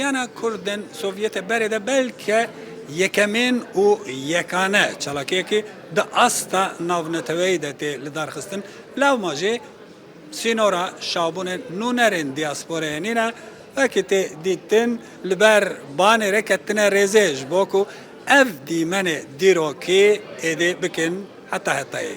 jiyana Kurdên Sovyetê berê de belke yekemên û yekane çalakiyekî di asta navneteweyî de tê li darxistin. Lewma jê sînora şabûnên nûnerên diasporayê nîne vekî tê dîtin li ber banê re ketine rêzê ji bo ku ev dîmenê dîrokê êdî bikin heta hetayê.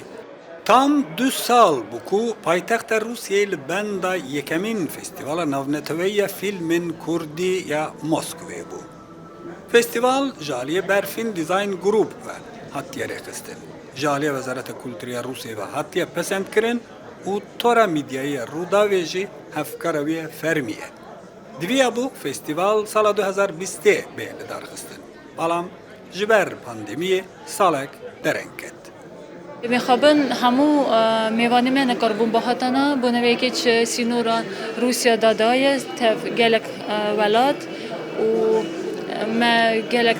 Tam 2 sal bû ku paytexta Rûsyayê li benda yekemîn Festîvala Navneteweya Fîlmên Kurdî ya Moskvê bû. Festîval ji aliyê berfîn Design Group ve hatiye rêxistin. Ji aliyê Wezareta Kultûrê ya Rûsyayê ve hatiye pesendkirin û tora mîdyayê ya Rûdawê jî hevkara wî ye fermî ye. Divîya bû festîval sala 2020 bê li darxistin. Balam ji ber pandemiyê salek dereng ket. میخوابن همو میوانی من کربون باهاتنا بنویکی چه سینورا روسیا دادای تف گلک ولاد و ما گلک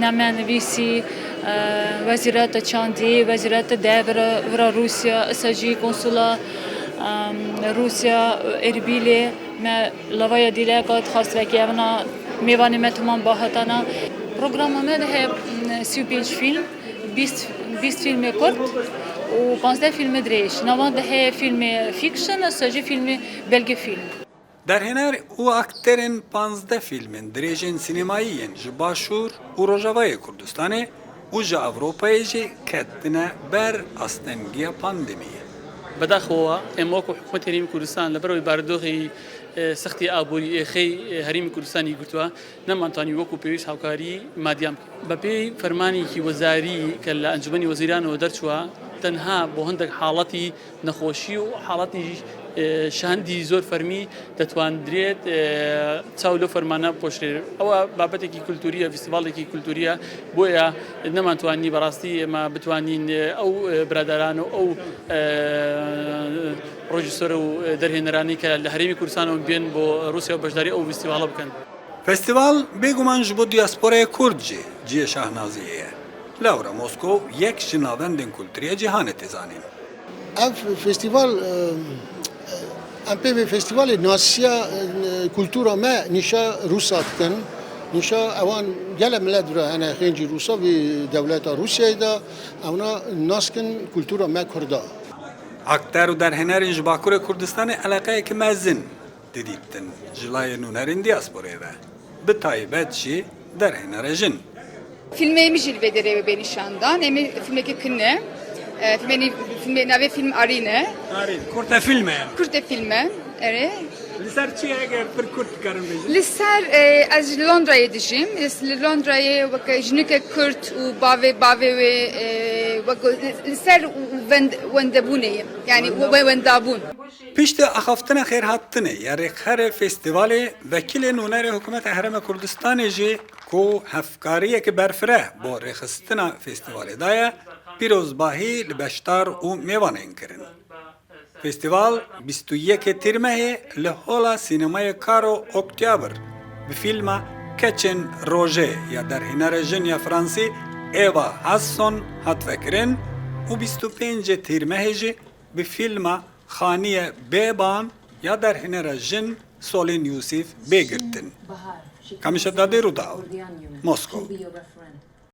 نمان ویسی وزارت چاندی وزارت دور ورا روسیا اساجی کنسولا روسیا اربیلی ما لوای دیله قد خاص رکیونا میوانی من تمام باهاتنا برنامه من ده 35 فیلم 20 فیلم کرد و 15 فیلم دریش. نوان ده فیلم فیکشن، ساجی فیلم belge film. Derhener û akterên 15 filmên dirêjên sînemayî ji Başûr û Rojavayê Kurdistanê û ji Ewropayê jî ketine ber astengiya pandemiyê. بەداخەوە ئێمە وەکو حکوومەتی هەرێمی کوردستان لەبەرەوەی بارودۆخی سەختی ئابووری ئێخەی هەرێمی کوردستانی گرتووە نەمانتوانی وەکو پێویست هاوکاری مادیام بەپێی فەرمانێکی وەزاری کە لە ئەنجومەنی وەزیرانەوە دەرچووە تەنها بۆ هەندێک حاڵەتی نەخۆشی و حاڵەتی شاندی زۆر فەرمی دەتواندرێت چاو لەو فەرمانە پۆشرێت. ئەوە بابەتێکی کولتوریە فیستیڤاڵێکی کولتوریە بۆیە نەمانتوانی بەڕاستی ئێمە بتوانین ئەو برادران و ئەو ڕۆژیسۆرە و دەرهێنەرانی کە لە هەرێمی کوردستانەوە بێن بۆ رووسیا و بەشداری ئەو فیستیڤاڵە بکەن. Festîval bêguman ji bo diasporaya Kurd jî ciyê şahnaziyê ye. Lewra Moskov yek ji navendên kulturî ya cîhanê tê zanîn. Ev festîval em pê vê festîvalê nasiya kultûra me nîşa Rûsa dikin. Nîşa ewan gelek millet re hene xêncî Rûsa vê dewleta Rûsyayê de ewna naskin kultûra me Kurda. Akter û derhenerên ji Bakurê Kurdistanê eleqeyekî mezin didîtin ji layê nûnerên diasporayê ve. Bi taybet jî derhenere jin. Filmemi jilvedere ve benişandan, emi filmeki kine, filme nave film arine. Arîn, Kurte filme ye. Kurte filme, ere. Li ser çi hege pir Kurd dikarin bêjin? Li ser ez li Londrayê dijîm, li Londrayê wek jineke Kurd û bavê wê li ser wendebûnê ye, yani wendabûn. Piştî axaftina xêrhattinê ya rêxerê festîvalê vekîlê nûnerê hikûmeta Herêma Kurdistanê jî ku hevkariyekî berfire bo rêxistina festîvalê daye pîrozbahî li beşdar û mêvanên kirin. Festîval 21 Tîrmehê li hola sînemayê Karo Oktyaber bi fîlma Keçên Rojê ya derhênera jin ya Fransî Eva Hasson hat vekirin û 25 Tîrmehê jî bi fîlma Xaniye Bêban ya derhênera jin Solên Yusif bêgirtin. Kamişedadê Rûdaw, Moskov.